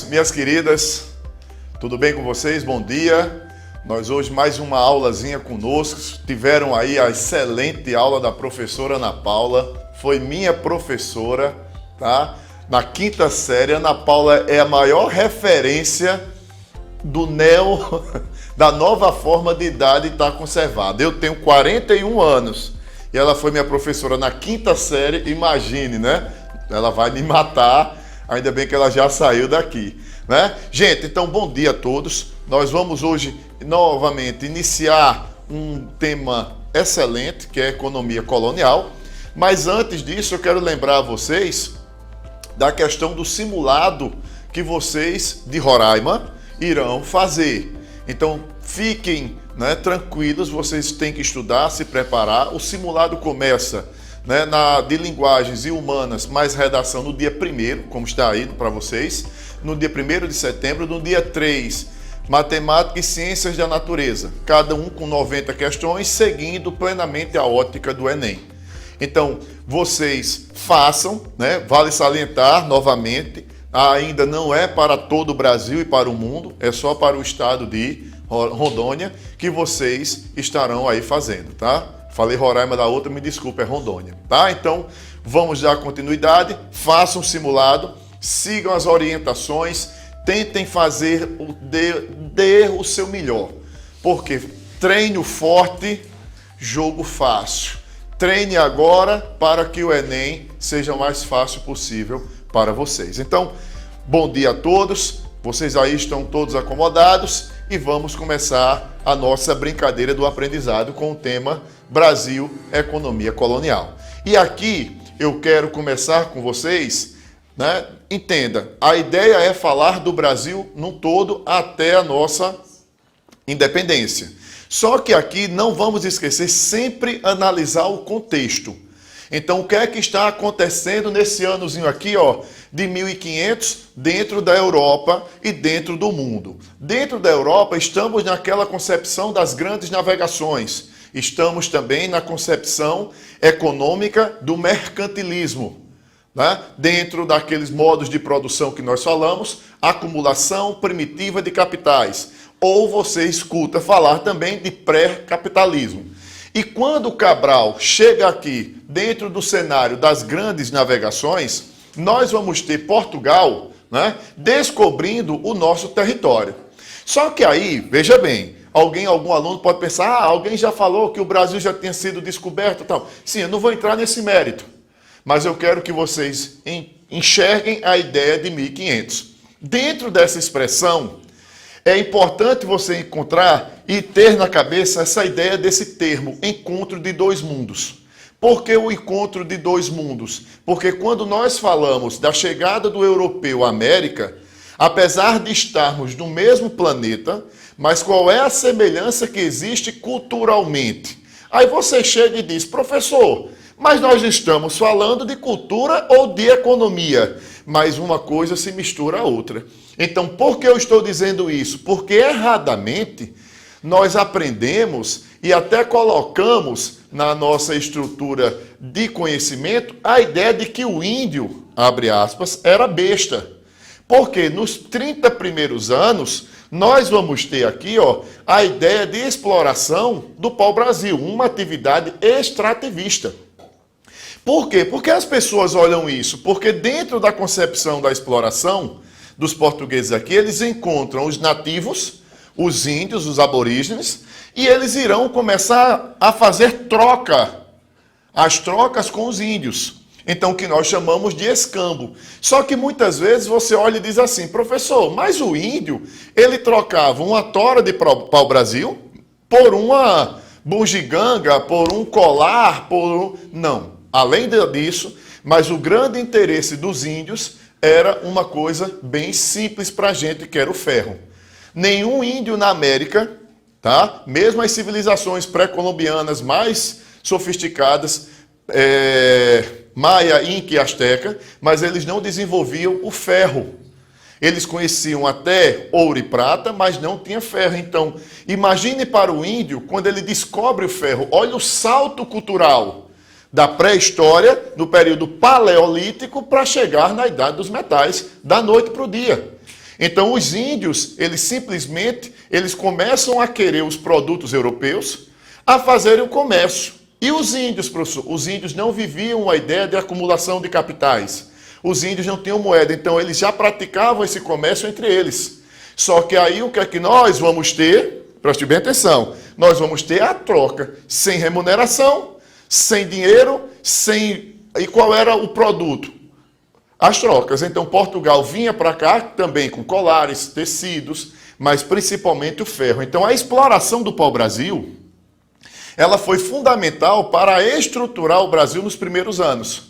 minhas queridas, tudo bem com vocês? Bom dia. Nós hoje mais uma aulazinha conosco. Tiveram aí a excelente aula da professora Ana Paula. Foi minha professora, tá? Na quinta série, Ana Paula é a maior referência da nova forma de idade estar conservada. Eu tenho 41 anos e ela foi minha professora na quinta série. Imagine, né? Ela vai me matar. Ainda bem que ela já saiu daqui, né? Gente, então bom dia a todos. Nós vamos hoje novamente iniciar um tema excelente, que é a economia colonial. Mas antes disso, eu quero lembrar a vocês da questão do simulado que vocês de Roraima irão fazer. Então, fiquem, né, tranquilos, vocês têm que estudar, se preparar. O simulado começa, né, de linguagens e humanas, mais redação no dia 1º, como está aí para vocês, no dia 1º de setembro, no dia 3, matemática e ciências da natureza, cada um com 90 questões, seguindo plenamente a ótica do Enem. Então, vocês façam, né, vale salientar novamente, ainda não é para todo o Brasil e para o mundo, é só para o estado de Rondônia que vocês estarão aí fazendo, tá? Falei Roraima da outra, me desculpa, é Rondônia, tá? Então, vamos dar continuidade, façam um simulado, sigam as orientações, tentem fazer, dê o seu melhor, porque treino forte, jogo fácil. Treine agora para que o Enem seja o mais fácil possível para vocês. Então, bom dia a todos, vocês aí estão todos acomodados e vamos começar a nossa brincadeira do aprendizado com o tema Brasil, Economia Colonial. E aqui eu quero começar com vocês, né? Entenda, a ideia é falar do Brasil num todo até a nossa independência. Só que aqui não vamos esquecer sempre analisar o contexto. Então, o que é que está acontecendo nesse anozinho aqui, ó, de 1500 dentro da Europa e dentro do mundo? Dentro da Europa, estamos naquela concepção das grandes navegações. Estamos também na concepção econômica do mercantilismo, né? Dentro daqueles modos de produção que nós falamos, acumulação primitiva de capitais. Ou você escuta falar também de pré-capitalismo. E quando Cabral chega aqui dentro do cenário das grandes navegações, nós vamos ter Portugal, né, descobrindo o nosso território. Só que aí, veja bem, algum aluno pode pensar, alguém já falou que o Brasil já tinha sido descoberto e tal. Sim, eu não vou entrar nesse mérito, mas eu quero que vocês enxerguem a ideia de 1500. Dentro dessa expressão, é importante você encontrar e ter na cabeça essa ideia desse termo, encontro de dois mundos. Por que o encontro de dois mundos? Porque quando nós falamos da chegada do europeu à América, apesar de estarmos no mesmo planeta, mas qual é a semelhança que existe culturalmente? Aí você chega e diz, professor, mas nós estamos falando de cultura ou de economia? Mas uma coisa se mistura à outra. Então, por que eu estou dizendo isso? Porque erradamente nós aprendemos e até colocamos na nossa estrutura de conhecimento a ideia de que o índio, abre aspas, era besta. Porque nos 30 primeiros anos, nós vamos ter aqui, ó, a ideia de exploração do pau-brasil, uma atividade extrativista. Por quê? Porque as pessoas olham isso? Porque dentro da concepção da exploração dos portugueses aqui, eles encontram os nativos, os índios, os aborígenes, e eles irão começar a fazer as trocas com os índios. Então, o que nós chamamos de escambo. Só que muitas vezes você olha e diz assim, professor, mas o índio, ele trocava uma tora de pau-brasil por uma bugiganga, por um colar, Não. Além disso, mas o grande interesse dos índios era uma coisa bem simples para a gente, que era o ferro. Nenhum índio na América, tá? Mesmo as civilizações pré-colombianas mais sofisticadas, Maia, Inca e Azteca, mas eles não desenvolviam o ferro. Eles conheciam até ouro e prata, mas não tinha ferro. Então, imagine para o índio, quando ele descobre o ferro, olha o salto cultural da pré-história, no período paleolítico, para chegar na idade dos metais, da noite para o dia. Então os índios, eles começam a querer os produtos europeus, a fazerem o comércio. E os índios, professor? Os índios não viviam a ideia de acumulação de capitais. Os índios não tinham moeda, então eles já praticavam esse comércio entre eles. Só que aí o que é que nós vamos ter? Preste bem atenção. Nós vamos ter a troca sem remuneração, sem dinheiro, sem... E qual era o produto? As trocas. Então Portugal vinha para cá também com colares, tecidos, mas principalmente o ferro. Então a exploração do pau-brasil, ela foi fundamental para estruturar o Brasil nos primeiros anos.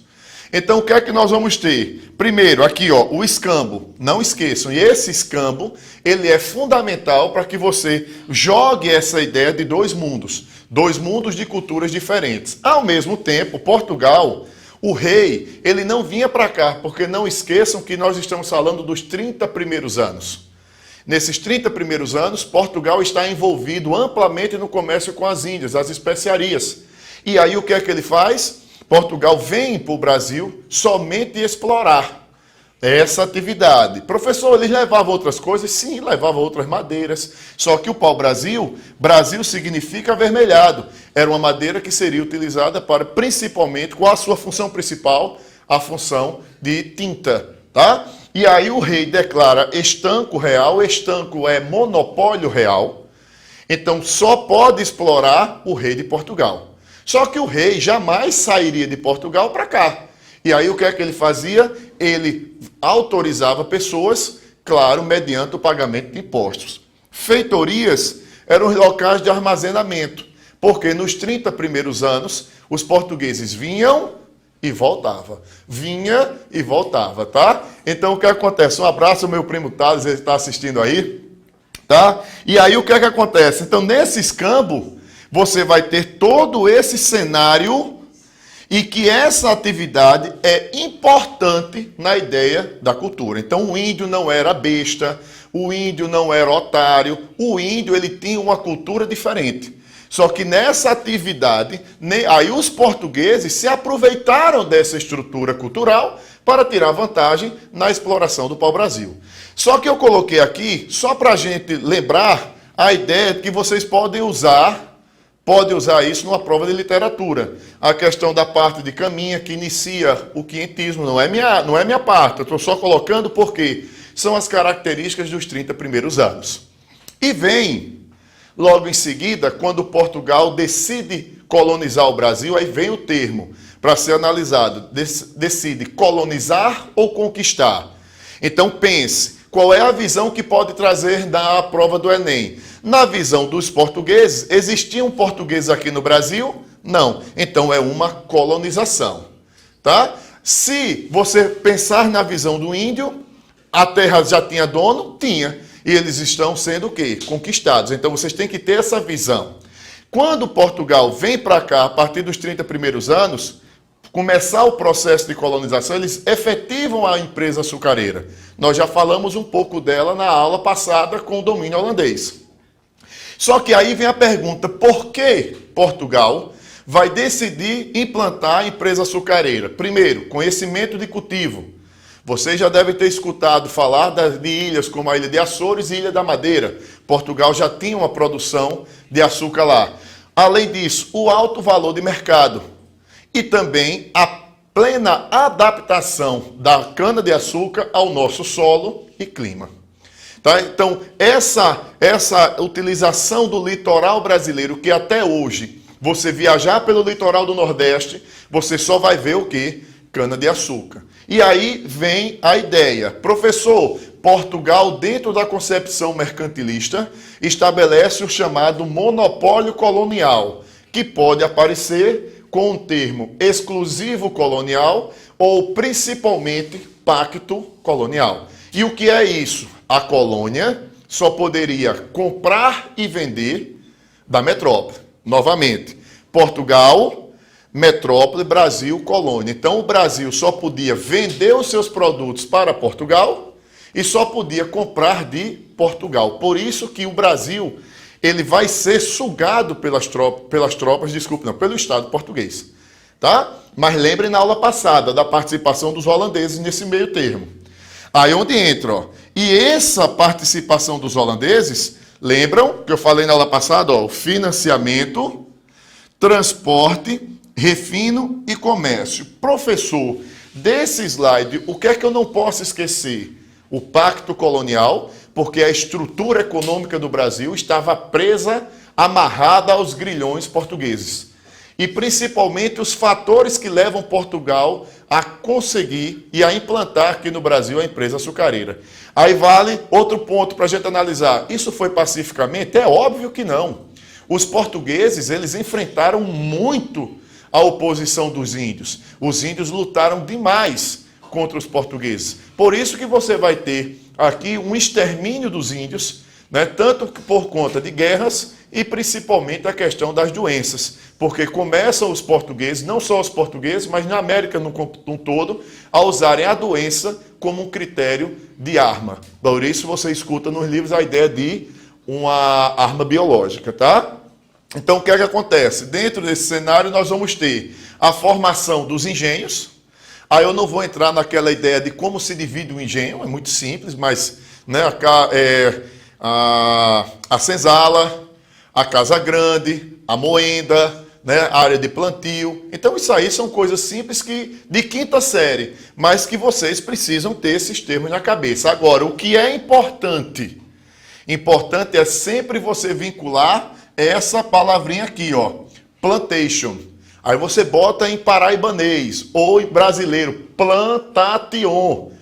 Então, o que é que nós vamos ter? Primeiro, aqui, ó, o escambo. Não esqueçam, e esse escambo, ele é fundamental para que você jogue essa ideia de dois mundos de culturas diferentes. Ao mesmo tempo, Portugal, o rei, ele não vinha para cá, porque não esqueçam que nós estamos falando dos 30 primeiros anos. Nesses 30 primeiros anos, Portugal está envolvido amplamente no comércio com as Índias, as especiarias. E aí, o que é que ele faz? Portugal vem para o Brasil somente explorar essa atividade. Professor, eles levavam outras coisas? Sim, levavam outras madeiras. Só que o pau-brasil, Brasil significa avermelhado. Era uma madeira que seria utilizada para, principalmente, qual a sua função principal? A função de tinta, tá? E aí o rei declara estanco real, estanco é monopólio real. Então só pode explorar o rei de Portugal. Só que o rei jamais sairia de Portugal para cá. E aí o que é que ele fazia? Ele autorizava pessoas, claro, mediante o pagamento de impostos. Feitorias eram os locais de armazenamento, porque nos 30 primeiros anos, os portugueses vinham e voltavam. Vinha e voltava, tá? Então o que acontece? Um abraço ao meu primo Thales, ele está assistindo aí, tá? E aí o que é que acontece? Então nesse escambo, você vai ter todo esse cenário e que essa atividade é importante na ideia da cultura. Então o índio não era besta, o índio não era otário, o índio ele tinha uma cultura diferente. Só que nessa atividade, aí os portugueses se aproveitaram dessa estrutura cultural para tirar vantagem na exploração do pau-brasil. Só que eu coloquei aqui, só para a gente lembrar a ideia de que vocês podem usar isso numa prova de literatura. A questão da parte de caminha que inicia o quinhentismo, não é minha parte, eu estou só colocando porque são as características dos 30 primeiros anos. E vem, logo em seguida, quando Portugal decide colonizar o Brasil, aí vem o termo para ser analisado, decide colonizar ou conquistar. Então pense, qual é a visão que pode trazer da prova do Enem? Na visão dos portugueses, existiam portugueses aqui no Brasil? Não. Então é uma colonização, tá? Se você pensar na visão do índio, a terra já tinha dono? Tinha. E eles estão sendo o quê? Conquistados. Então vocês têm que ter essa visão. Quando Portugal vem para cá, a partir dos 30 primeiros anos, começar o processo de colonização, eles efetivam a empresa açucareira. Nós já falamos um pouco dela na aula passada com o domínio holandês. Só que aí vem a pergunta, por que Portugal vai decidir implantar a empresa açucareira? Primeiro, conhecimento de cultivo. Vocês já devem ter escutado falar de ilhas como a Ilha de Açores e Ilha da Madeira. Portugal já tinha uma produção de açúcar lá. Além disso, o alto valor de mercado e também a plena adaptação da cana-de-açúcar ao nosso solo e clima. Tá? Então, essa utilização do litoral brasileiro, que até hoje, você viajar pelo litoral do Nordeste, você só vai ver o quê? Cana-de-açúcar. E aí vem a ideia. Professor, Portugal, dentro da concepção mercantilista, estabelece o chamado monopólio colonial, que pode aparecer com o termo exclusivo colonial ou principalmente pacto colonial. E o que é isso? A colônia só poderia comprar e vender da metrópole. Novamente, Portugal, metrópole, Brasil, colônia. Então o Brasil só podia vender os seus produtos para Portugal e só podia comprar de Portugal. Por isso que o Brasil ele vai ser sugado pelo Estado português. Tá? Mas lembrem na aula passada da participação dos holandeses nesse meio termo. Aí onde entra, ó. E essa participação dos holandeses, lembram que eu falei na aula passada, ó, financiamento, transporte, refino e comércio. Professor, desse slide, o que é que eu não posso esquecer? O pacto colonial, porque a estrutura econômica do Brasil estava presa, amarrada aos grilhões portugueses. E principalmente os fatores que levam Portugal a conseguir e a implantar aqui no Brasil a empresa açucareira. Aí vale outro ponto para a gente analisar. Isso foi pacificamente? É óbvio que não. Os portugueses, eles enfrentaram muito a oposição dos índios. Os índios lutaram demais contra os portugueses. Por isso que você vai ter aqui um extermínio dos índios, né, tanto por conta de guerras e principalmente a questão das doenças. Porque começam os portugueses, não só os portugueses, mas na América no todo, a usarem a doença como um critério de arma. Por isso você escuta nos livros a ideia de uma arma biológica, tá? Então o que é que acontece? Dentro desse cenário nós vamos ter a formação dos engenhos. Aí eu não vou entrar naquela ideia de como se divide o engenho, é muito simples, mas né, a senzala, a casa grande, a moenda, né, a área de plantio. Então isso aí são coisas simples que de quinta série, mas que vocês precisam ter esses termos na cabeça. Agora, o que é importante? Importante é sempre você vincular essa palavrinha aqui, ó, plantation. Aí você bota em paraibanês ou em brasileiro, plantation,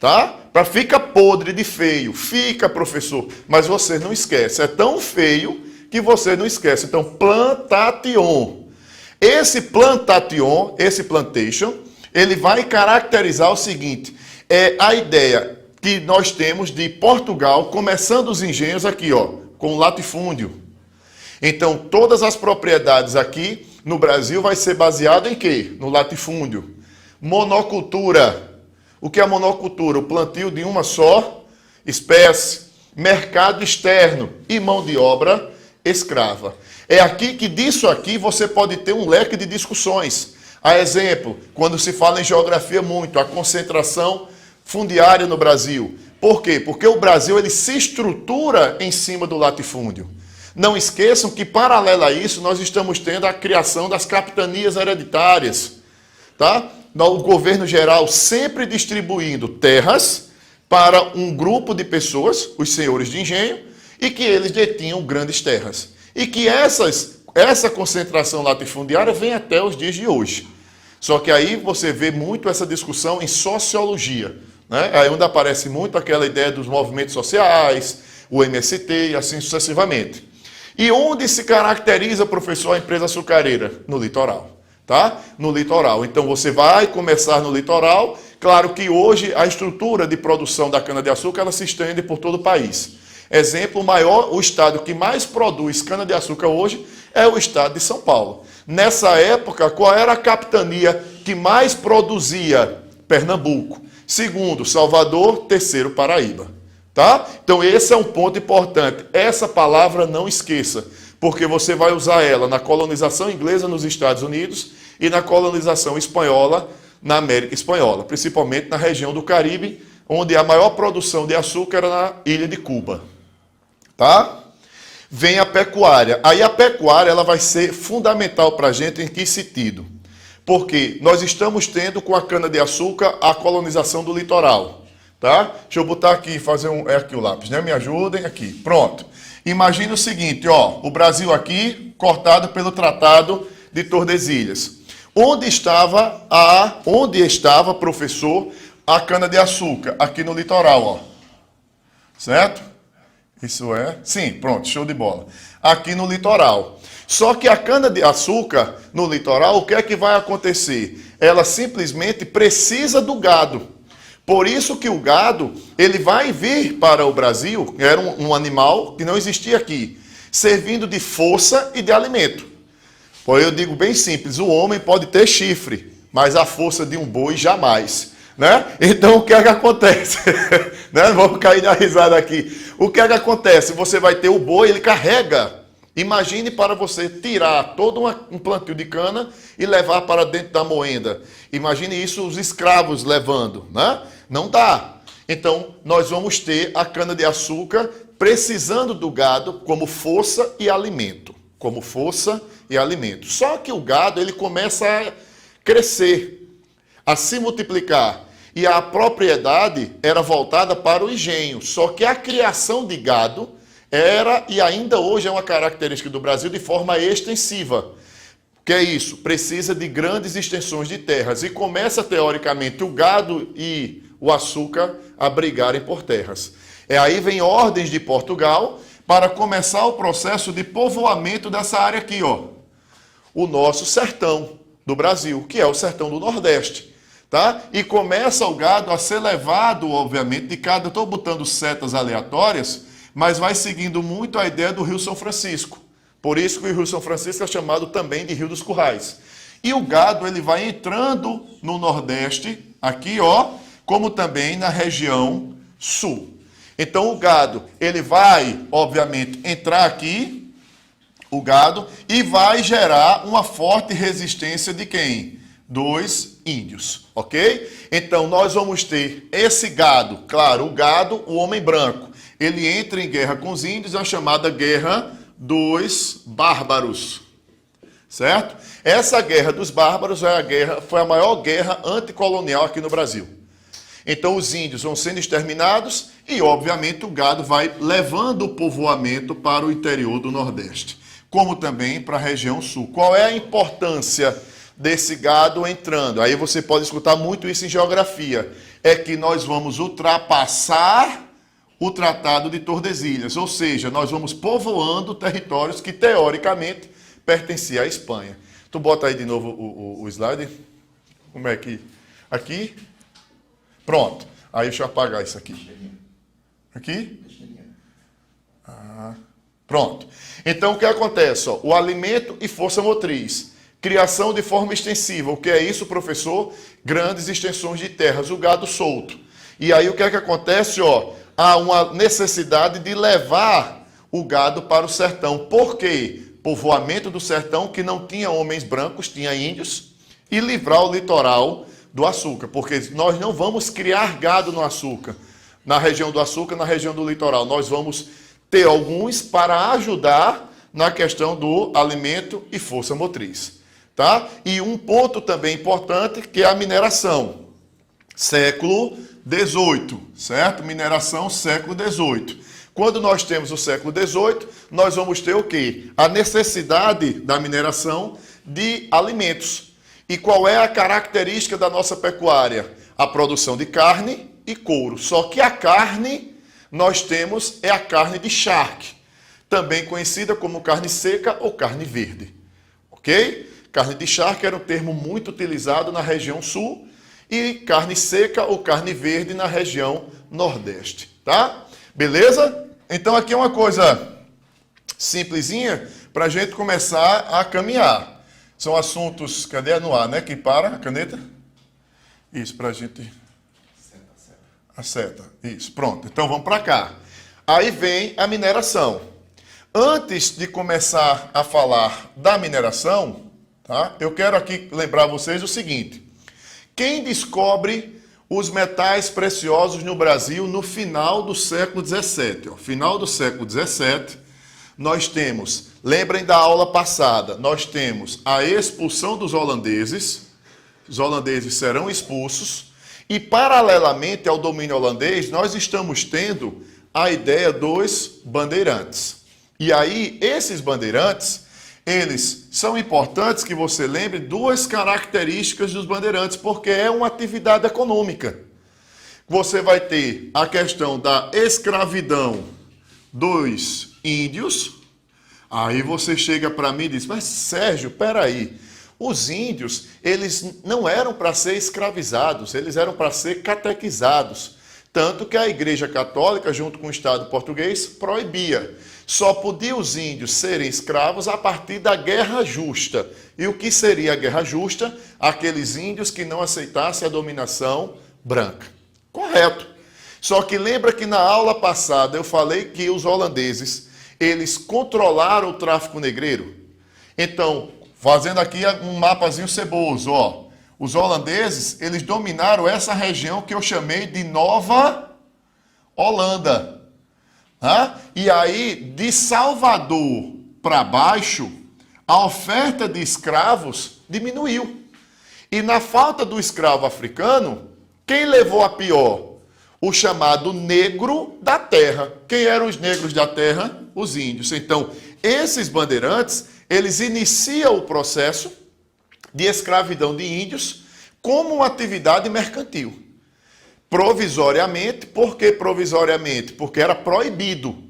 tá? Para fica podre de feio. Fica, professor, mas você não esquece. É tão feio que você não esquece. Então, plantation. Esse plantation, esse plantation, ele vai caracterizar o seguinte, é a ideia que nós temos de Portugal, começando os engenhos aqui, ó, com latifúndio. Então, todas as propriedades aqui no Brasil vai ser baseado em quê? No latifúndio. Monocultura. O que é monocultura? O plantio de uma só espécie. Mercado externo e mão de obra escrava. É aqui que disso aqui você pode ter um leque de discussões. A exemplo, quando se fala em geografia muito, a concentração fundiária no Brasil. Por quê? Porque o Brasil ele se estrutura em cima do latifúndio. Não esqueçam que, paralelo a isso, nós estamos tendo a criação das capitanias hereditárias. Tá? O governo geral sempre distribuindo terras para um grupo de pessoas, os senhores de engenho, e que eles detinham grandes terras. E que essa concentração latifundiária vem até os dias de hoje. Só que aí você vê muito essa discussão em sociologia. Né? Aí onde aparece muito aquela ideia dos movimentos sociais, o MST e assim sucessivamente. E onde se caracteriza, professor, a empresa açucareira? No litoral, tá? No litoral. Então você vai começar no litoral. Claro que hoje a estrutura de produção da cana-de-açúcar ela se estende por todo o país. Exemplo, o estado que mais produz cana-de-açúcar hoje é o estado de São Paulo. Nessa época, qual era a capitania que mais produzia? Pernambuco. Segundo, Salvador. Terceiro, Paraíba. Tá? Então esse é um ponto importante. Essa palavra não esqueça, porque você vai usar ela na colonização inglesa nos Estados Unidos e na colonização espanhola na América Espanhola, principalmente na região do Caribe, onde a maior produção de açúcar era na ilha de Cuba. Tá? Vem a pecuária. Aí a pecuária ela vai ser fundamental para a gente em que sentido? Porque nós estamos tendo com a cana-de-açúcar a colonização do litoral. Tá? Deixa eu botar aqui, fazer um... É aqui o lápis, né? Me ajudem aqui. Pronto. Imagina o seguinte, ó. O Brasil aqui, cortado pelo Tratado de Tordesilhas. Onde estava, professor, a cana-de-açúcar? Aqui no litoral, ó. Certo? Isso é? Sim, pronto, show de bola. Aqui no litoral. Só que a cana-de-açúcar no litoral, o que é que vai acontecer? Ela simplesmente precisa do gado. Por isso que o gado, ele vai vir para o Brasil, era um animal que não existia aqui, servindo de força e de alimento. Pois eu digo bem simples, o homem pode ter chifre, mas a força de um boi jamais. Né? Então o que é que acontece? Né? Vamos cair na risada aqui. O que é que acontece? Você vai ter o boi, ele carrega. Imagine para você tirar todo um plantio de cana e levar para dentro da moenda. Imagine isso os escravos levando, né? Não dá. Então, nós vamos ter a cana-de-açúcar precisando do gado como força e alimento. Como força e alimento. Só que o gado, ele começa a crescer, a se multiplicar. E a propriedade era voltada para o engenho. Só que a criação de gado era, e ainda hoje é uma característica do Brasil, de forma extensiva. Que é isso? Precisa de grandes extensões de terras. E começa, teoricamente, o gado e o açúcar a brigarem por terras. Aí vem ordens de Portugal para começar o processo de povoamento dessa área aqui, ó. O nosso sertão do Brasil, que é o sertão do Nordeste, tá? E começa o gado a ser levado, obviamente, de cada... Estou botando setas aleatórias, mas vai seguindo muito a ideia do Rio São Francisco. Por isso que o Rio São Francisco é chamado também de Rio dos Currais. E o gado, ele vai entrando no Nordeste, aqui, ó, como também na região Sul. Então, o gado, ele vai, obviamente, entrar aqui, o gado, e vai gerar uma forte resistência de quem? Dos índios, ok? Então, nós vamos ter esse gado, claro, o gado, o homem branco, ele entra em guerra com os índios, é a chamada Guerra dos Bárbaros, certo? Essa Guerra dos Bárbaros foi a maior guerra anticolonial aqui no Brasil. Então, os índios vão sendo exterminados e, obviamente, o gado vai levando o povoamento para o interior do Nordeste, como também para a região Sul. Qual é a importância desse gado entrando? Aí você pode escutar muito isso em geografia. É que nós vamos ultrapassar o Tratado de Tordesilhas, ou seja, nós vamos povoando territórios que, teoricamente, pertenciam à Espanha. Tu bota aí de novo o slide. Como é que... Aqui... Pronto. Aí deixa eu apagar isso aqui. Aqui? Pronto. Então, o que acontece? Ó, o alimento e força motriz. Criação de forma extensiva. O que é isso, professor? Grandes extensões de terras. O gado solto. E aí, o que é que acontece? Ó, há uma necessidade de levar o gado para o sertão. Por quê? Povoamento do sertão que não tinha homens brancos, tinha índios. E livrar o litoral do açúcar, porque nós não vamos criar gado no açúcar, na região do açúcar, na região do litoral. Nós vamos ter alguns para ajudar na questão do alimento e força motriz, tá? E um ponto também importante, que é a mineração. Século XVIII, certo? Mineração, século XVIII. Quando nós temos o século XVIII, nós vamos ter o quê? A necessidade da mineração de alimentos. E qual é a característica da nossa pecuária? A produção de carne e couro. Só que a carne, nós temos, é a carne de charque, também conhecida como carne seca ou carne verde. Ok? Carne de charque era um termo muito utilizado na região sul e carne seca ou carne verde na região nordeste. Tá? Beleza? Então aqui é uma coisa simplesinha para a gente começar a caminhar. São assuntos, cadê no ar, né? Que para a caneta? Isso, para a gente... A seta, isso, pronto. Então vamos para cá. Aí vem a mineração. Antes de começar a falar da mineração, tá? Eu quero aqui lembrar vocês o seguinte. Quem descobre os metais preciosos no Brasil no final do século XVII? Ó, final do século XVII, nós temos... Lembrem da aula passada, nós temos a expulsão dos holandeses, os holandeses serão expulsos, e paralelamente ao domínio holandês, nós estamos tendo a ideia dos bandeirantes. E aí, esses bandeirantes, eles são importantes que você lembre duas características dos bandeirantes, porque é uma atividade econômica. Você vai ter a questão da escravidão dos índios. Aí você chega para mim e diz, mas Sérgio, peraí, os índios, eles não eram para ser escravizados, eles eram para ser catequizados. Tanto que a Igreja Católica, junto com o Estado português, proibia. Só podiam os índios serem escravos a partir da Guerra Justa. E o que seria a Guerra Justa? Aqueles índios que não aceitassem a dominação branca. Correto. Só que lembra que na aula passada eu falei que os holandeses... eles controlaram o tráfico negreiro. Então, fazendo aqui um mapazinho ceboso, ó. Os holandeses, eles dominaram essa região que eu chamei de Nova Holanda. E aí, de Salvador para baixo, a oferta de escravos diminuiu. E na falta do escravo africano, quem levou a pior? O chamado negro da terra. Quem eram os negros da terra? Os índios. Então, esses bandeirantes, eles iniciam o processo de escravidão de índios como uma atividade mercantil. Provisoriamente. Por que provisoriamente? Porque era proibido.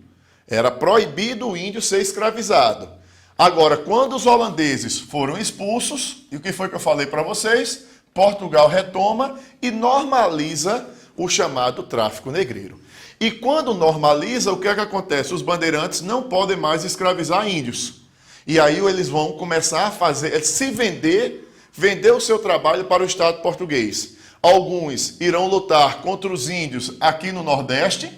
Era proibido o índio ser escravizado. Agora, quando os holandeses foram expulsos, e o que foi que eu falei para vocês? Portugal retoma e normaliza o chamado tráfico negreiro. E quando normaliza, o que é que acontece? Os bandeirantes não podem mais escravizar índios. E aí eles vão começar a fazer, se vender o seu trabalho para o Estado português. Alguns irão lutar contra os índios aqui no Nordeste,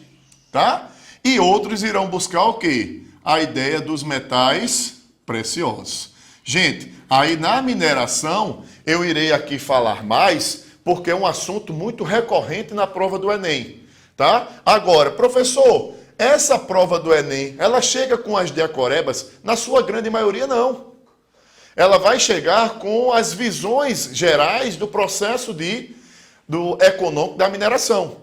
tá? E outros irão buscar o quê? A ideia dos metais preciosos. Gente, aí na mineração, eu irei aqui falar mais, porque é um assunto muito recorrente na prova do Enem, tá? Agora, professor, essa prova do Enem, ela chega com as decorebas? Na sua grande maioria, não. Ela vai chegar com as visões gerais do processo do econômico da mineração.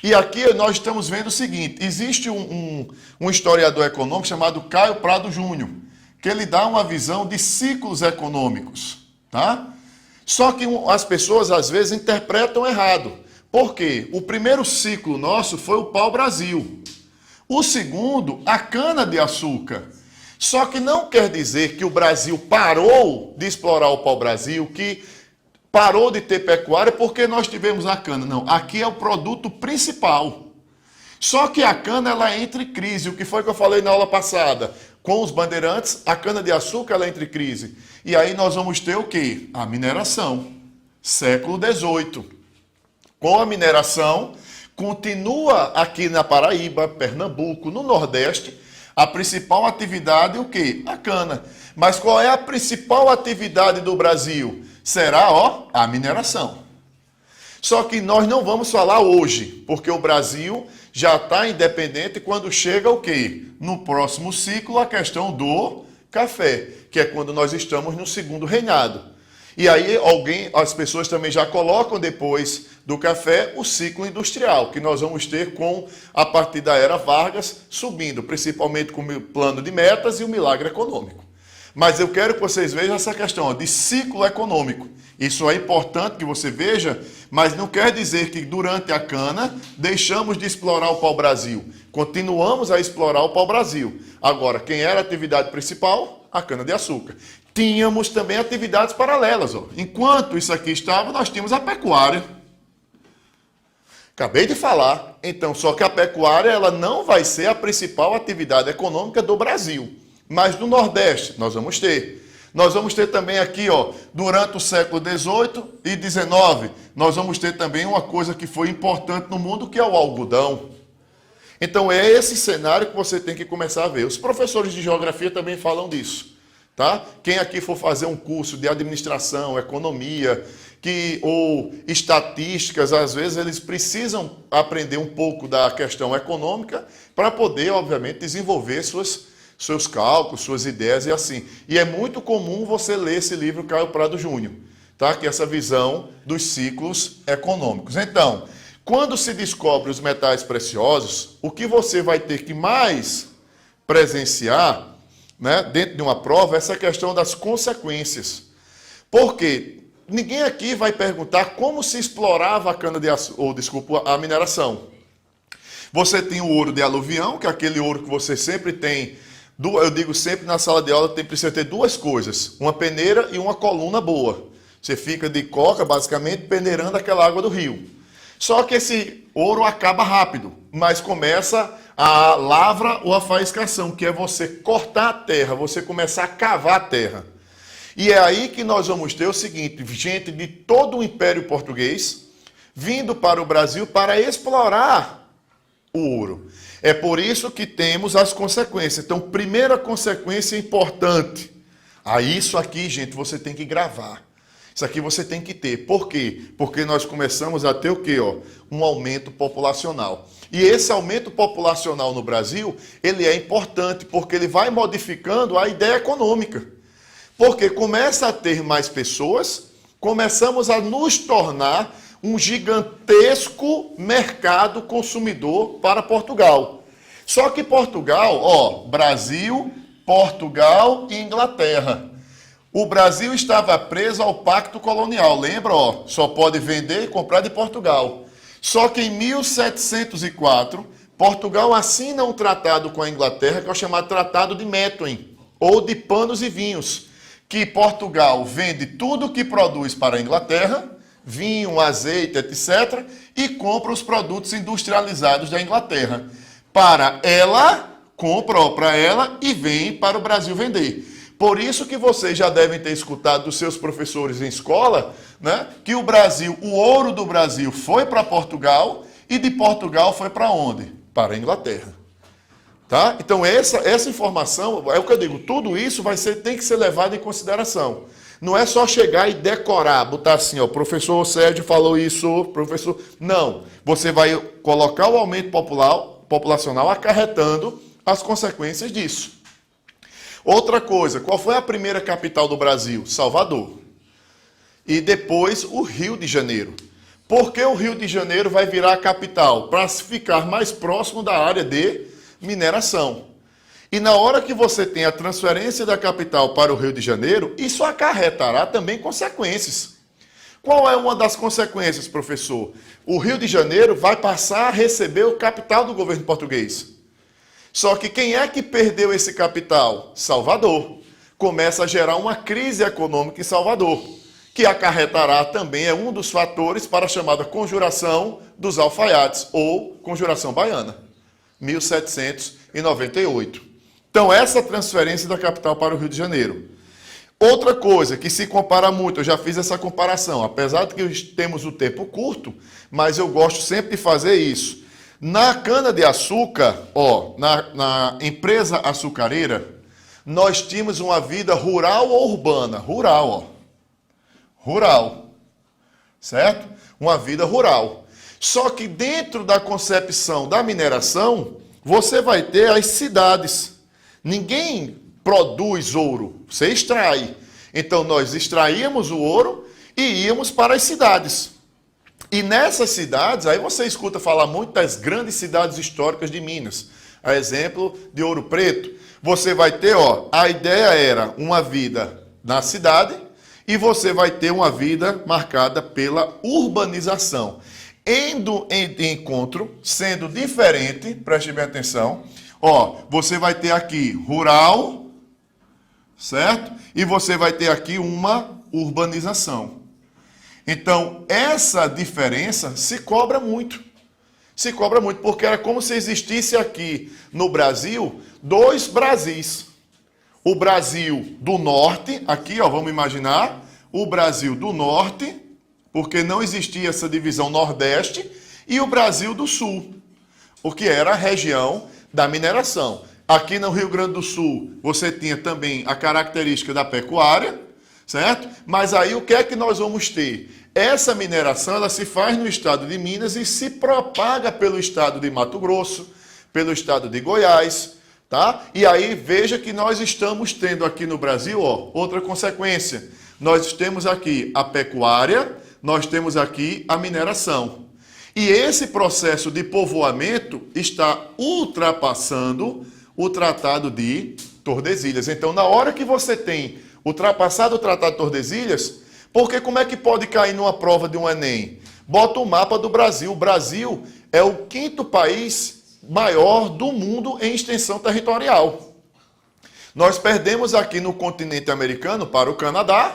E aqui nós estamos vendo o seguinte, existe um historiador econômico chamado Caio Prado Júnior, que ele dá uma visão de ciclos econômicos, tá? Só que as pessoas às vezes interpretam errado. Por quê? O primeiro ciclo nosso foi o pau-brasil. O segundo, a cana-de-açúcar. Só que não quer dizer que o Brasil parou de explorar o pau-brasil, que parou de ter pecuária porque nós tivemos a cana. Não, aqui é o produto principal. Só que a cana, ela entra em crise. O que foi que eu falei na aula passada? Com os bandeirantes, a cana-de-açúcar, ela entra em crise. E aí nós vamos ter o quê? A mineração. Século XVIII. Com a mineração, continua aqui na Paraíba, Pernambuco, no Nordeste, a principal atividade, o quê? A cana. Mas qual é a principal atividade do Brasil? Será, a mineração. Só que nós não vamos falar hoje, porque o Brasil já está independente quando chega o quê? No próximo ciclo, a questão do café, que é quando nós estamos no segundo reinado. E aí as pessoas também já colocam depois do café o ciclo industrial, que nós vamos ter a partir da era Vargas, subindo, principalmente com o plano de metas e o milagre econômico. Mas eu quero que vocês vejam essa questão de ciclo econômico. Isso é importante que você veja, mas não quer dizer que durante a cana deixamos de explorar o pau-brasil. Continuamos a explorar o pau-brasil. Agora, quem era a atividade principal? A cana-de-açúcar. Tínhamos também atividades paralelas. Enquanto isso aqui estava, nós tínhamos a pecuária. Acabei de falar. Então, só que a pecuária ela não vai ser a principal atividade econômica do Brasil. Mas no Nordeste nós vamos ter. Nós vamos ter também aqui, durante o século XVIII e XIX, nós vamos ter também uma coisa que foi importante no mundo, que é o algodão. Então é esse cenário que você tem que começar a ver. Os professores de geografia também falam disso, tá? Quem aqui for fazer um curso de administração, economia, ou estatísticas, às vezes eles precisam aprender um pouco da questão econômica para poder, obviamente, desenvolver seus cálculos, suas ideias e assim. E é muito comum você ler esse livro Caio Prado Júnior, tá? Que é essa visão dos ciclos econômicos. Então, quando se descobre os metais preciosos, o que você vai ter que mais presenciar, né, dentro de uma prova é essa questão das consequências. Por quê? Ninguém aqui vai perguntar como se explorava a a mineração. Você tem o ouro de aluvião, que é aquele ouro que você sempre tem. Eu digo sempre na sala de aula precisa ter duas coisas, uma peneira e uma coluna boa. Você fica de coca, basicamente, peneirando aquela água do rio. Só que esse ouro acaba rápido, mas começa a lavra ou a faiscação, que é você cortar a terra, você começar a cavar a terra. E é aí que nós vamos ter o seguinte, gente de todo o Império Português vindo para o Brasil para explorar o ouro. É por isso que temos as consequências. Então, primeira consequência importante. Isso aqui, gente, você tem que gravar. Isso aqui você tem que ter. Por quê? Porque nós começamos a ter o quê? Um aumento populacional. E esse aumento populacional no Brasil, ele é importante, porque ele vai modificando a ideia econômica. Porque começa a ter mais pessoas, começamos a nos tornar um gigantesco mercado consumidor para Portugal. Só que Portugal, Brasil, Portugal e Inglaterra. O Brasil estava preso ao pacto colonial, lembra? Só pode vender e comprar de Portugal. Só que em 1704, Portugal assina um tratado com a Inglaterra, que é o chamado Tratado de Methuen, ou de Panos e Vinhos, que Portugal vende tudo o que produz para a Inglaterra, vinho, azeite, etc., e compra os produtos industrializados da Inglaterra. Para ela, compra para ela e vem para o Brasil vender. Por isso que vocês já devem ter escutado dos seus professores em escola, né, que o Brasil, o ouro do Brasil foi para Portugal e de Portugal foi para onde? Para a Inglaterra. Tá? Então essa informação, é o que eu digo, tudo isso tem que ser levado em consideração. Não é só chegar e decorar, botar assim, professor Sérgio falou isso, professor... Não, você vai colocar o aumento populacional acarretando as consequências disso. Outra coisa, qual foi a primeira capital do Brasil? Salvador. E depois o Rio de Janeiro. Por que o Rio de Janeiro vai virar a capital? Para ficar mais próximo da área de mineração. E na hora que você tem a transferência da capital para o Rio de Janeiro, isso acarretará também consequências. Qual é uma das consequências, professor? O Rio de Janeiro vai passar a receber o capital do governo português. Só que quem é que perdeu esse capital? Salvador. Começa a gerar uma crise econômica em Salvador, que acarretará também, é um dos fatores para a chamada Conjuração dos Alfaiates, ou Conjuração Baiana, 1798. Então, essa transferência da capital para o Rio de Janeiro. Outra coisa que se compara muito, eu já fiz essa comparação, apesar de que temos o tempo curto, mas eu gosto sempre de fazer isso. Na cana-de-açúcar, na empresa açucareira, nós tínhamos uma vida rural ou urbana? Rural, Rural, certo? Uma vida rural. Só que dentro da concepção da mineração, você vai ter as cidades. Ninguém produz ouro, você extrai. Então, nós extraíamos o ouro e íamos para as cidades. E nessas cidades, aí você escuta falar muito das grandes cidades históricas de Minas. A exemplo de Ouro Preto. Você vai ter, a ideia era uma vida na cidade e você vai ter uma vida marcada pela urbanização. Indo em encontro, sendo diferente, preste bem atenção, você vai ter aqui rural, certo? E você vai ter aqui uma urbanização. Então, essa diferença se cobra muito. Se cobra muito, porque era como se existisse aqui no Brasil dois Brasis. O Brasil do Norte, aqui, vamos imaginar, o Brasil do Norte, porque não existia essa divisão Nordeste, e o Brasil do Sul, o que era a região da mineração. Aqui no Rio Grande do Sul, você tinha também a característica da pecuária, certo? Mas aí o que é que nós vamos ter? Essa mineração ela se faz no estado de Minas e se propaga pelo estado de Mato Grosso, pelo estado de Goiás, tá? E aí veja que nós estamos tendo aqui no Brasil, outra consequência. Nós temos aqui a pecuária, nós temos aqui a mineração. E esse processo de povoamento está ultrapassando o Tratado de Tordesilhas. Então, na hora que você tem ultrapassado o Tratado de Tordesilhas, porque como é que pode cair numa prova de um Enem? Bota o mapa do Brasil. O Brasil é o 5º país maior do mundo em extensão territorial. Nós perdemos aqui no continente americano para o Canadá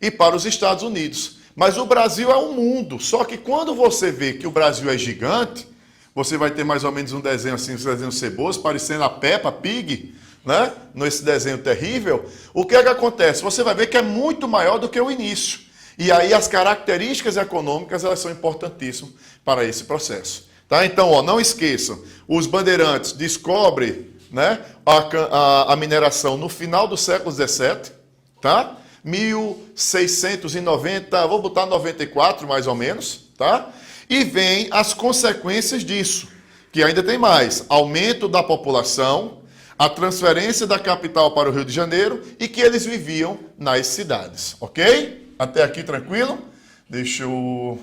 e para os Estados Unidos. Mas o Brasil é um mundo. Só que quando você vê que o Brasil é gigante, você vai ter mais ou menos um desenho assim, um desenho ceboso, parecendo a Peppa Pig, né? Nesse desenho terrível. O que é que acontece? Você vai ver que é muito maior do que o início. E aí as características econômicas elas são importantíssimas para esse processo. Tá? Então, não esqueçam, os bandeirantes descobrem, né, a mineração no final do século XVII, tá? 1690, vou botar 94 mais ou menos, tá? E vem as consequências disso. que ainda tem mais, aumento da população, a transferência da capital para o Rio de Janeiro e que eles viviam nas cidades, ok? Até aqui tranquilo? Deixa eu...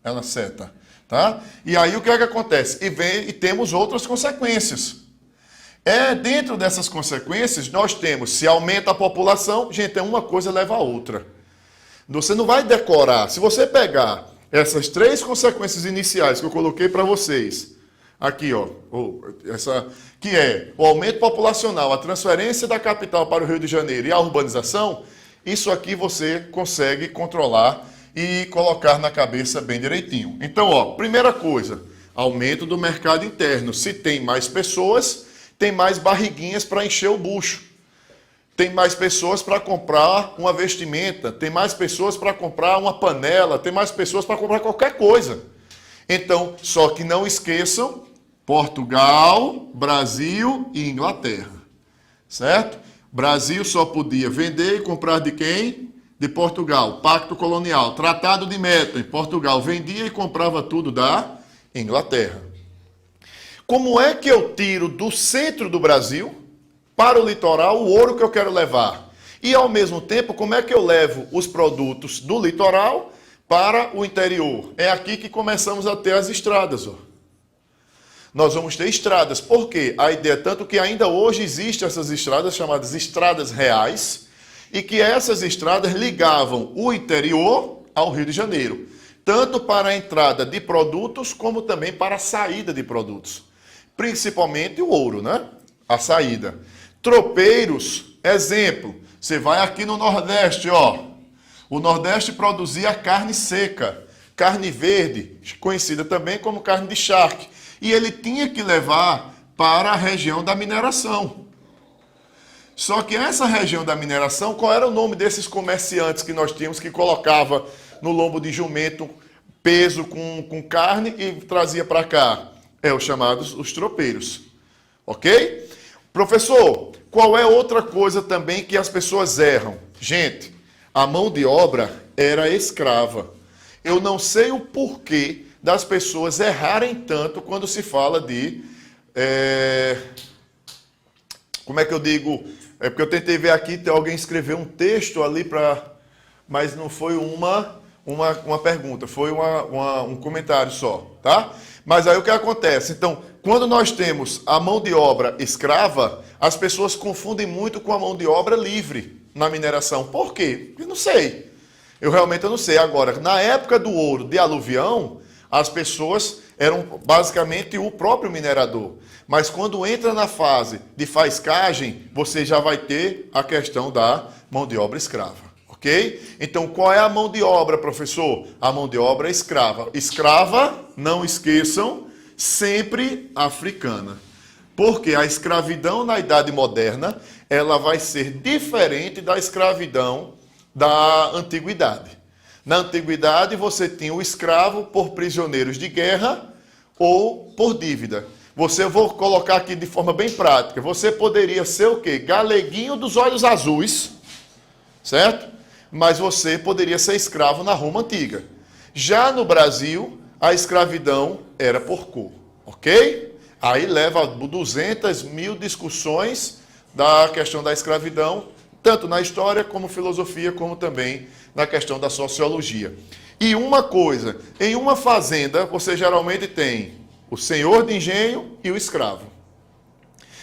ela seta, tá? E aí o que é que acontece? E temos outras consequências. Dentro dessas consequências, nós temos, se aumenta a população, gente, uma coisa leva a outra. Você não vai decorar. Se você pegar essas 3 consequências iniciais que eu coloquei para vocês, aqui, ó, que é o aumento populacional, a transferência da capital para o Rio de Janeiro e a urbanização, isso aqui você consegue controlar e colocar na cabeça bem direitinho. Então, ó, primeira coisa, aumento do mercado interno. Se tem mais pessoas, tem mais barriguinhas para encher o bucho. Tem mais pessoas para comprar uma vestimenta, tem mais pessoas para comprar uma panela, tem mais pessoas para comprar qualquer coisa. Então, só que não esqueçam, Portugal, Brasil e Inglaterra, certo? Brasil só podia vender e comprar de quem? De Portugal. Pacto colonial, Tratado de Methuen. Portugal vendia e comprava tudo da Inglaterra. Como é que eu tiro do centro do Brasil para o litoral o ouro que eu quero levar? E, ao mesmo tempo, como é que eu levo os produtos do litoral para o interior? É aqui que começamos a ter as estradas, ó. Nós vamos ter estradas. Por quê? A ideia é tanto que ainda hoje existem essas estradas chamadas estradas reais e que essas estradas ligavam o interior ao Rio de Janeiro, tanto para a entrada de produtos como também para a saída de produtos. Principalmente o ouro, né? A saída. Tropeiros, exemplo, você vai aqui no Nordeste, ó. O Nordeste produzia carne seca, carne verde, conhecida também como carne de charque. E ele tinha que levar para a região da mineração. Só que essa região da mineração, qual era o nome desses comerciantes que nós tínhamos que colocava no lombo de jumento peso com carne e trazia para cá? Os chamados os tropeiros. Ok? Professor, qual é outra coisa também que as pessoas erram? Gente, a mão de obra era escrava. Eu não sei o porquê das pessoas errarem tanto quando se fala de... como é que eu digo? É porque eu tentei ver aqui, alguém escreveu um texto ali para... Mas não foi uma pergunta, foi um comentário só, tá? Mas aí o que acontece? Então, quando nós temos a mão de obra escrava, as pessoas confundem muito com a mão de obra livre na mineração. Por quê? Eu não sei. Eu realmente não sei. Agora, na época do ouro de aluvião, as pessoas eram basicamente o próprio minerador. Mas quando entra na fase de faiscagem, você já vai ter a questão da mão de obra escrava. Ok? Então, qual é a mão de obra, professor? A mão de obra é escrava. Escrava, não esqueçam, sempre africana. Porque a escravidão na Idade Moderna, ela vai ser diferente da escravidão da Antiguidade. Na Antiguidade, você tinha o escravo por prisioneiros de guerra ou por dívida. Eu vou colocar aqui de forma bem prática. Você poderia ser o quê? Galeguinho dos olhos azuis, certo? Mas você poderia ser escravo na Roma Antiga. Já no Brasil, a escravidão era por cor, ok? Aí leva 200.000 discussões da questão da escravidão, tanto na história como filosofia, como também na questão da sociologia. E uma coisa, em uma fazenda, você geralmente tem o senhor de engenho e o escravo.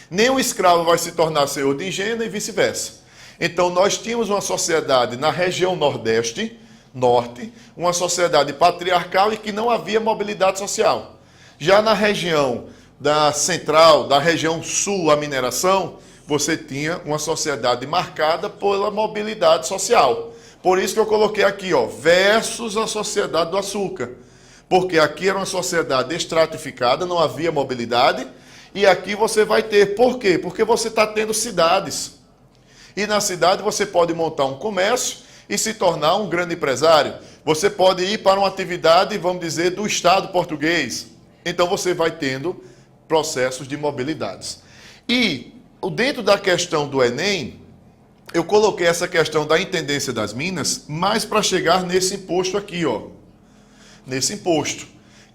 Nem o escravo vai se tornar senhor de engenho, nem vice-versa. Então, nós tínhamos uma sociedade na região Nordeste, Norte, uma sociedade patriarcal e que não havia mobilidade social. Já na região da Central, da região Sul, a mineração, você tinha uma sociedade marcada pela mobilidade social. Por isso que eu coloquei aqui, ó, versus a sociedade do açúcar. Porque aqui era uma sociedade estratificada, não havia mobilidade, e aqui você vai ter. Por quê? Porque você está tendo cidades. E na cidade você pode montar um comércio e se tornar um grande empresário. Você pode ir para uma atividade, vamos dizer, do Estado português. Então você vai tendo processos de mobilidades. E dentro da questão do Enem, eu coloquei essa questão da intendência das minas, mais para chegar nesse imposto aqui, ó. Nesse imposto,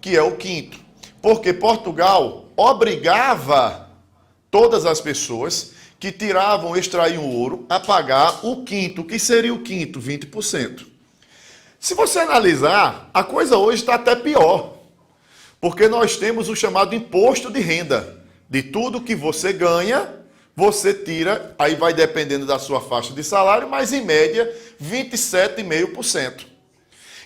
que é o quinto. Porque Portugal obrigava todas as pessoas que extraíam ouro a pagar o quinto. O que seria o quinto? 20%. Se você analisar, a coisa hoje está até pior. Porque nós temos o chamado imposto de renda. De tudo que você ganha, você tira, aí vai dependendo da sua faixa de salário, mas em média 27,5%.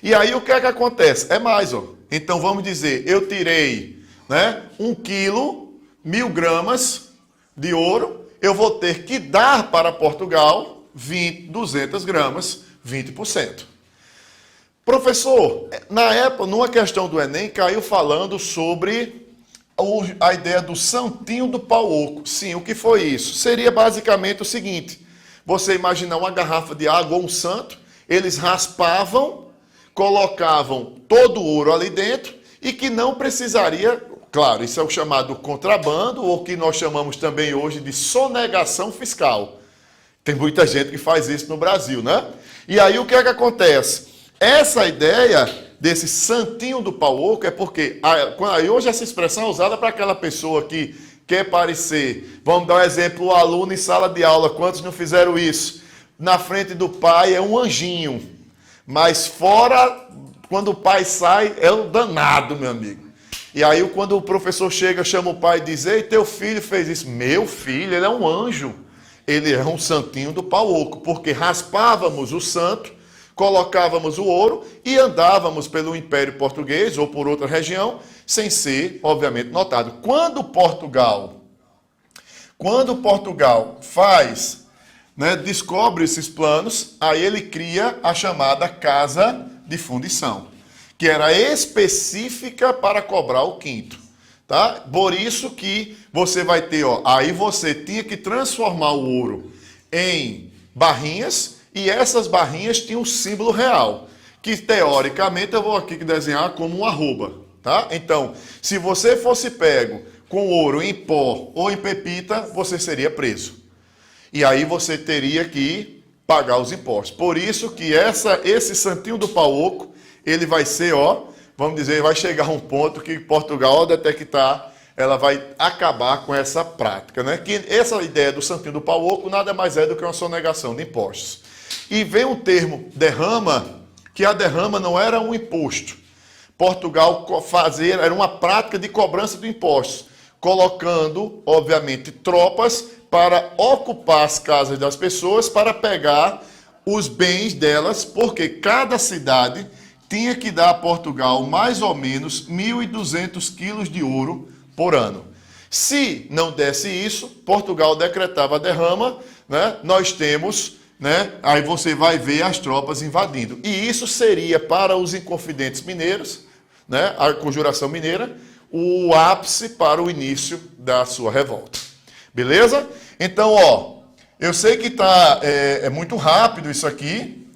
E aí o que é que acontece? É mais, ó. Então vamos dizer, eu tirei, né, 1 quilo, 1.000 gramas de ouro, eu vou ter que dar para Portugal 200 gramas, 20%. Professor, na época, numa questão do Enem, caiu falando sobre a ideia do santinho do pau oco. Sim, o que foi isso? Seria basicamente o seguinte: você imaginar uma garrafa de água ou um santo, eles raspavam, colocavam todo o ouro ali dentro e que não precisaria, claro, isso é o chamado contrabando, ou que nós chamamos também hoje de sonegação fiscal. Tem muita gente que faz isso no Brasil, né? E aí o que é que acontece? Essa ideia desse santinho do pau oco é porque aí hoje essa expressão é usada para aquela pessoa que quer parecer, vamos dar um exemplo, o aluno em sala de aula, quantos não fizeram isso? Na frente do pai é um anjinho, mas fora, quando o pai sai, é um danado, meu amigo. E aí quando o professor chega, chama o pai e diz: ei, teu filho fez isso. Meu filho, ele é um anjo. Ele é um santinho do pau oco, porque raspávamos o santo, colocávamos o ouro e andávamos pelo Império Português ou por outra região, sem ser, obviamente, notado. Quando Portugal faz, né, descobre esses planos, aí ele cria a chamada Casa de Fundição, que era específica para cobrar o quinto. Tá? Por isso que você vai ter, ó, aí você tinha que transformar o ouro em barrinhas, e essas barrinhas tinham um símbolo real, que teoricamente eu vou aqui desenhar como um arroba, tá? Então, se você fosse pego com ouro em pó ou em pepita, você seria preso. E aí você teria que pagar os impostos. Por isso que esse santinho do pau oco, ele vai ser, ó, vamos dizer, vai chegar a um ponto que Portugal, ao detectar, ela vai acabar com essa prática, né? Que essa ideia do santinho do pau oco nada mais é do que uma sonegação de impostos. E vem o termo derrama, que a derrama não era um imposto. Portugal era uma prática de cobrança de impostos, colocando, obviamente, tropas para ocupar as casas das pessoas, para pegar os bens delas, porque cada cidade tinha que dar a Portugal mais ou menos 1.200 quilos de ouro por ano. Se não desse isso, Portugal decretava a derrama, né? Nós temos, né? Aí você vai ver as tropas invadindo. E isso seria para os Inconfidentes Mineiros, né? A Conjuração Mineira, o ápice para o início da sua revolta. Beleza? Então, ó, eu sei que é muito rápido isso aqui,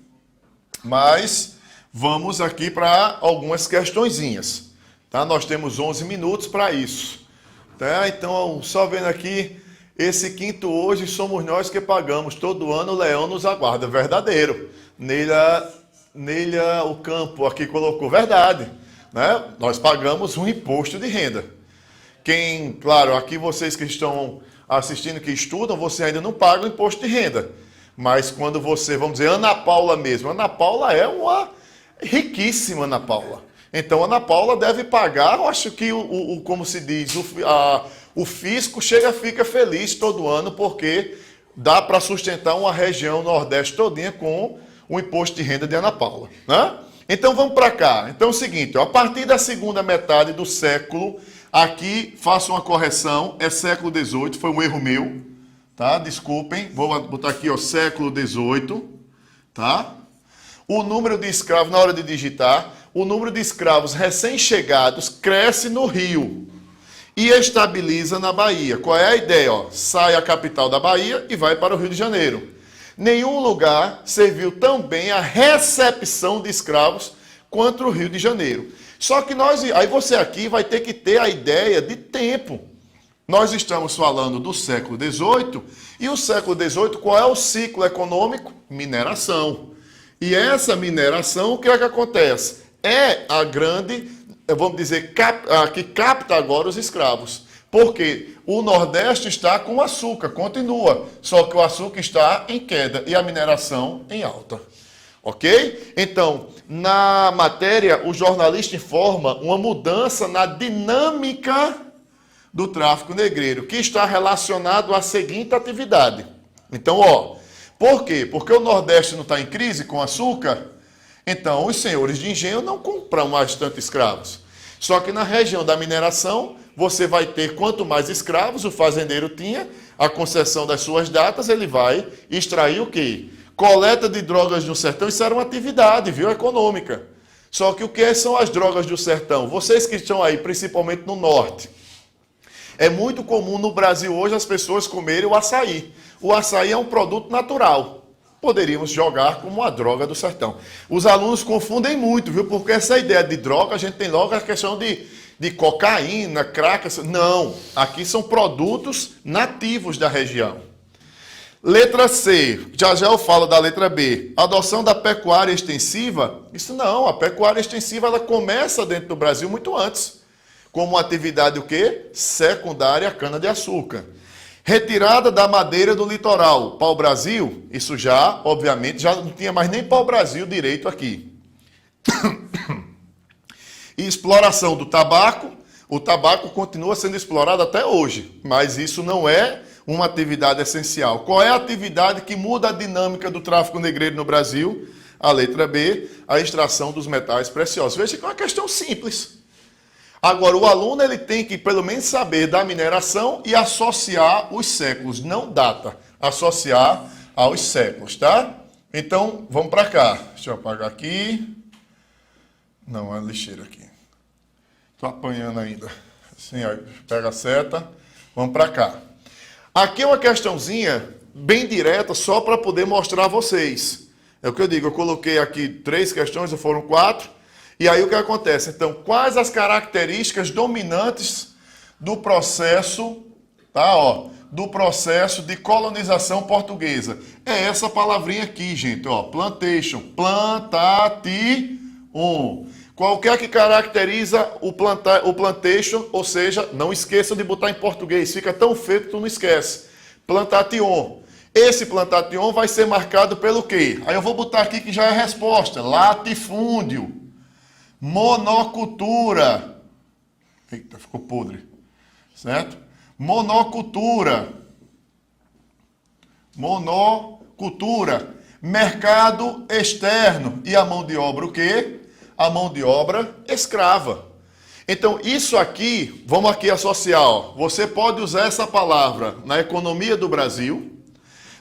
mas vamos aqui para algumas questõezinhas. Tá? Nós temos 11 minutos para isso. Tá? Então, só vendo aqui, esse quinto hoje somos nós que pagamos. Todo ano o leão nos aguarda. Verdadeiro. Neila o Campo aqui colocou verdade. Né? Nós pagamos um imposto de renda. Claro, aqui vocês que estão assistindo, que estudam, você ainda não paga o imposto de renda. Mas quando você, vamos dizer, Ana Paula mesmo. Ana Paula é uma riquíssima, Ana Paula. Então, Ana Paula deve pagar, eu acho que, como se diz, o fisco fica feliz todo ano, porque dá para sustentar uma região nordeste todinha com o imposto de renda de Ana Paula. Né? Então, vamos para cá. Então, é o seguinte, ó, a partir da segunda metade do século, aqui, faço uma correção, é século XVIII, foi um erro meu, tá? Desculpem, vou botar aqui, ó, século XVIII, tá? O número de escravos, na hora de digitar, o número de escravos recém-chegados cresce no Rio e estabiliza na Bahia. Qual é a ideia? Ó? Sai a capital da Bahia e vai para o Rio de Janeiro. Nenhum lugar serviu tão bem a recepção de escravos quanto o Rio de Janeiro. Só que aí você aqui vai ter que ter a ideia de tempo. Nós estamos falando do século XVIII, e o século XVIII, qual é o ciclo econômico? Mineração. E essa mineração, o que é que acontece? É a grande vamos dizer, que capta agora os escravos. Porque o Nordeste está com açúcar, continua, só que o açúcar está em queda e a mineração em alta. Ok? Então, na matéria, o jornalista informa uma mudança na dinâmica do tráfico negreiro, que está relacionado à seguinte atividade. Então, por quê? Porque o Nordeste não está em crise com açúcar, então os senhores de engenho não compram mais tanto escravos. Só que na região da mineração, você vai ter quanto mais escravos o fazendeiro tinha, a concessão das suas datas, ele vai extrair o quê? Coleta de drogas no sertão, isso era uma atividade, viu, econômica. Só que o que são as drogas do sertão? Vocês que estão aí, principalmente no norte, é muito comum no Brasil hoje as pessoas comerem o açaí. O açaí é um produto natural. Poderíamos jogar como uma droga do sertão. Os alunos confundem muito, viu? Porque essa ideia de droga, a gente tem logo a questão de cocaína, crack. Não, aqui são produtos nativos da região. Letra C, já eu falo da letra B. Adoção da pecuária extensiva, isso não, a pecuária extensiva ela começa dentro do Brasil muito antes. Como uma atividade o quê? Secundária à cana-de-açúcar. Retirada da madeira do litoral. Pau-brasil, isso já, obviamente, já não tinha mais nem pau-brasil direito aqui. E exploração do tabaco. O tabaco continua sendo explorado até hoje, mas isso não é uma atividade essencial. Qual é a atividade que muda a dinâmica do tráfico negreiro no Brasil? A letra B, a extração dos metais preciosos. Veja que é uma questão simples. Agora, o aluno ele tem que, pelo menos, saber da mineração e associar os séculos, não data, associar aos séculos, tá? Então, vamos para cá. Deixa eu apagar aqui. Não, é lixeira aqui. Estou apanhando ainda. Assim, ó, pega a seta. Vamos para cá. Aqui é uma questãozinha bem direta, só para poder mostrar a vocês. É o que eu digo, eu coloquei aqui 3 questões, ou foram 4. E aí o que acontece? Então, quais as características dominantes do processo, do processo de colonização portuguesa? É essa palavrinha aqui, gente, plantation, plantation. Qualquer que caracteriza o plantation, ou seja, não esqueçam de botar em português, fica tão feio que tu não esquece. Plantation. Esse plantation vai ser marcado pelo quê? Aí eu vou botar aqui que já é a resposta. Latifúndio. Monocultura. Eita, ficou podre. Certo? Monocultura. Mercado externo. E a mão de obra o quê? A mão de obra escrava. Então, isso aqui, vamos aqui associar. Você pode usar essa palavra na economia do Brasil,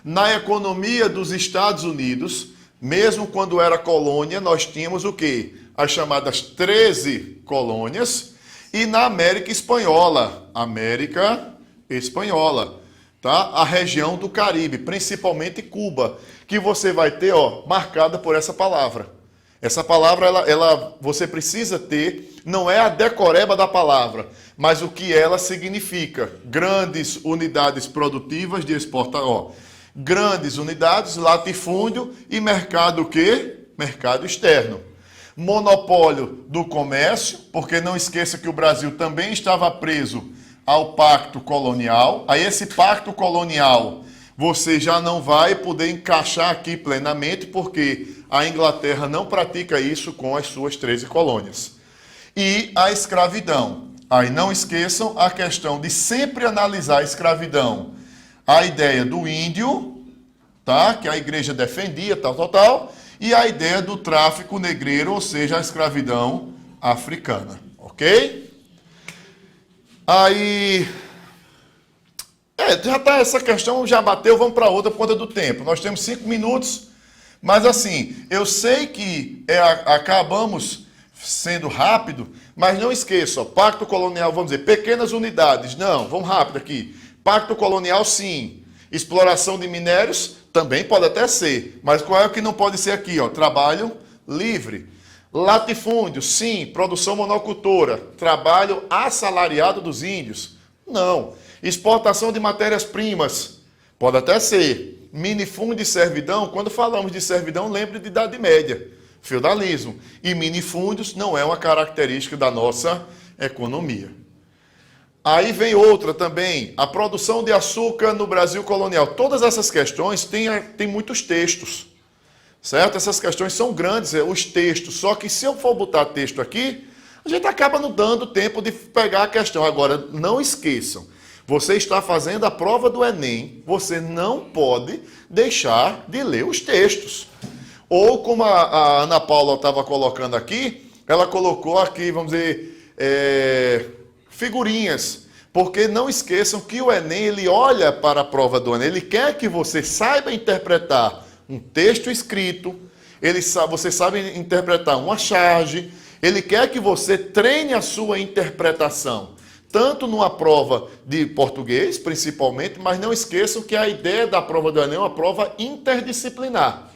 na economia dos Estados Unidos, mesmo quando era colônia, nós tínhamos o quê? As chamadas 13 colônias, e na América Espanhola, tá? A região do Caribe, principalmente Cuba, que você vai ter, marcada por essa palavra. Essa palavra, você precisa ter, não é a decoreba da palavra, mas o que ela significa. Grandes unidades produtivas de exportação, grandes unidades, latifúndio e mercado o quê? Mercado externo. Monopólio do comércio, porque não esqueça que o Brasil também estava preso ao pacto colonial. Aí esse pacto colonial você já não vai poder encaixar aqui plenamente, porque a Inglaterra não pratica isso com as suas 13 colônias. E a escravidão. Aí não esqueçam a questão de sempre analisar a escravidão. A ideia do índio, tá? Que a igreja defendia, tal. E a ideia do tráfico negreiro, ou seja, a escravidão africana. Ok? Aí... já tá, essa questão já bateu, vamos para outra por conta do tempo. Nós temos 5 minutos, mas assim, eu sei que acabamos sendo rápido, mas não esqueça, pacto colonial, vamos dizer, pequenas unidades. Não, vamos rápido aqui. Pacto colonial, sim. Exploração de minérios, também pode até ser. Mas qual é o que não pode ser aqui? Trabalho livre. Latifúndio, sim. Produção monocultora. Trabalho assalariado dos índios. Não. Exportação de matérias-primas, pode até ser. Minifúndio de servidão, quando falamos de servidão, lembre de Idade Média. feudalismo. E minifúndios não é uma característica da nossa economia. Aí vem outra também, a produção de açúcar no Brasil colonial. Todas essas questões têm muitos textos, certo? Essas questões são grandes, os textos. Só que se eu for botar texto aqui, a gente acaba não dando tempo de pegar a questão. Agora, não esqueçam, você está fazendo a prova do Enem, você não pode deixar de ler os textos. Ou como a Ana Paula estava colocando aqui, ela colocou aqui, vamos dizer, figurinhas. Porque não esqueçam que o Enem, ele olha para a prova do Enem, ele quer que você saiba interpretar um texto escrito, você sabe interpretar uma charge, ele quer que você treine a sua interpretação, tanto numa prova de português, principalmente, mas não esqueçam que a ideia da prova do Enem é uma prova interdisciplinar.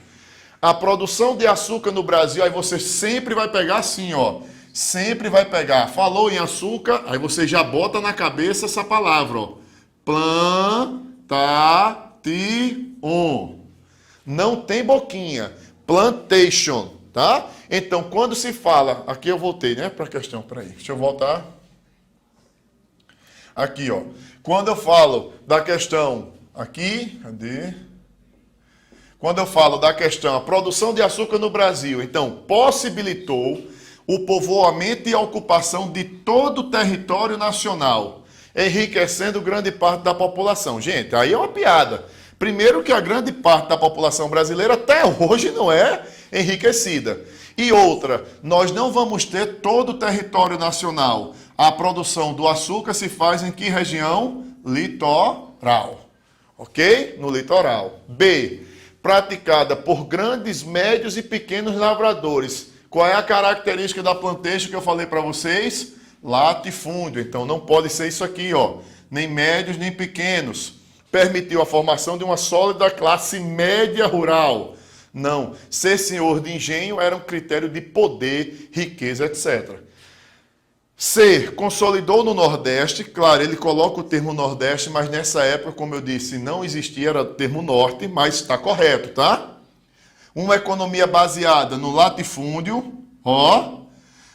A produção de açúcar no Brasil, aí você sempre vai pegar assim, ó. Sempre vai pegar. Falou em açúcar, aí você já bota na cabeça essa palavra, ó. Plantation. Não tem boquinha. Plantation, tá? Então, quando se fala... Aqui eu voltei, né? Para a questão, peraí. Deixa eu voltar. Aqui, ó. Quando eu falo da questão... Aqui, cadê? Quando eu falo da questão, a produção de açúcar no Brasil, então, possibilitou o povoamento e a ocupação de todo o território nacional, enriquecendo grande parte da população. Gente, aí é uma piada. Primeiro que a grande parte da população brasileira até hoje não é enriquecida. E outra, nós não vamos ter todo o território nacional. A produção do açúcar se faz em que região? Litoral. Ok? No litoral. B, praticada por grandes, médios e pequenos lavradores. Qual é a característica da plantation que eu falei para vocês? Latifúndio. Então não pode ser isso aqui, ó. Nem médios, nem pequenos. Permitiu a formação de uma sólida classe média rural. Não. Ser senhor de engenho era um critério de poder, riqueza, etc. C, consolidou no Nordeste. Claro, ele coloca o termo Nordeste, mas nessa época, como eu disse, não existia, era o termo Norte, mas está correto, tá? Uma economia baseada no latifúndio, ó,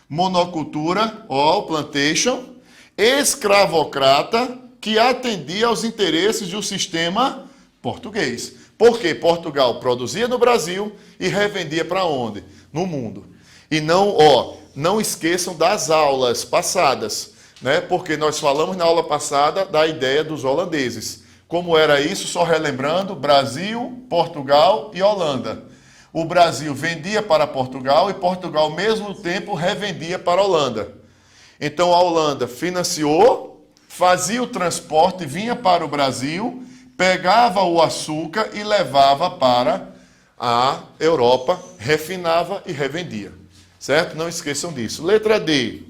monocultura, ó, plantation, escravocrata, que atendia aos interesses do sistema português. Porque Portugal produzia no Brasil e revendia para onde? No mundo. E não, ó, não esqueçam das aulas passadas, né? Porque nós falamos na aula passada da ideia dos holandeses. Como era isso? Só relembrando, Brasil, Portugal e Holanda. O Brasil vendia para Portugal e Portugal, ao mesmo tempo, revendia para a Holanda. Então, a Holanda financiou, fazia o transporte, vinha para o Brasil, pegava o açúcar e levava para a Europa, refinava e revendia. Certo? Não esqueçam disso. Letra D.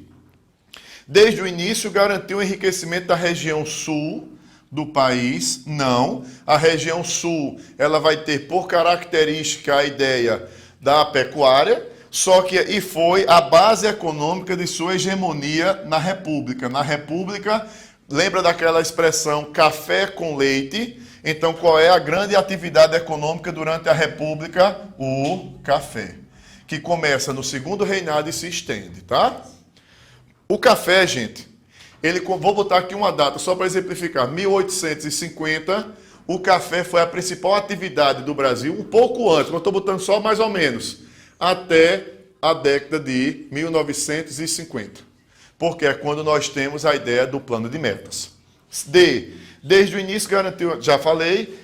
Desde o início, garantiu o enriquecimento da região sul do país. Não. A região sul, ela vai ter por característica a ideia da pecuária, só que e foi a base econômica de sua hegemonia na República. Na República, lembra daquela expressão café com leite? Então, qual é a grande atividade econômica durante a República? O café, que começa no segundo reinado e se estende, tá? O café, gente, vou botar aqui uma data só para exemplificar. 1850, o café foi a principal atividade do Brasil, um pouco antes, mas estou botando só mais ou menos, até a década de 1950. Porque é quando nós temos a ideia do plano de metas. D, desde o início garantiu, já falei,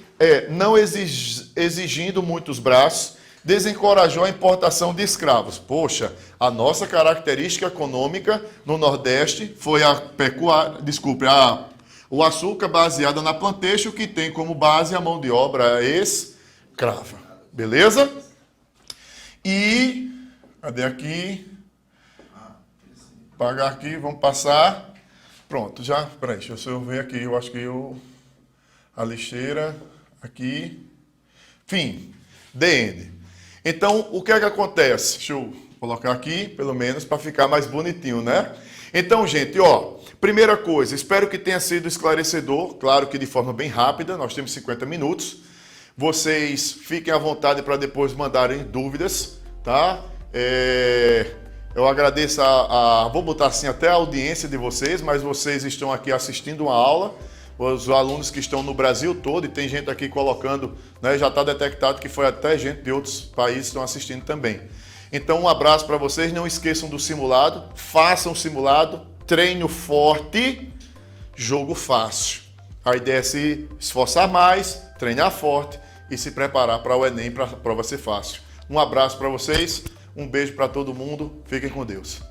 não exigindo muitos braços, desencorajou a importação de escravos. Poxa, a nossa característica econômica no Nordeste foi a pecuária, o açúcar baseado na plantation, que tem como base a mão de obra escrava. Beleza? E, cadê aqui? Pagar aqui, vamos passar. Pronto, já, peraí, deixa eu ver aqui, eu acho que a lixeira, aqui. Fim, DN. Então, o que é que acontece? Deixa eu colocar aqui, pelo menos, para ficar mais bonitinho, né? Então, gente, ó, primeira coisa, espero que tenha sido esclarecedor, claro que de forma bem rápida, nós temos 50 minutos. Vocês fiquem à vontade para depois mandarem dúvidas, tá? Eu agradeço vou botar assim até a audiência de vocês, mas vocês estão aqui assistindo uma aula, os alunos que estão no Brasil todo, e tem gente aqui colocando, né, já está detectado que foi até gente de outros países que estão assistindo também. Então um abraço para vocês, não esqueçam do simulado, façam o simulado, treino forte, jogo fácil. A ideia é se esforçar mais, treinar forte e se preparar para o Enem, para a prova ser fácil. Um abraço para vocês, um beijo para todo mundo, fiquem com Deus.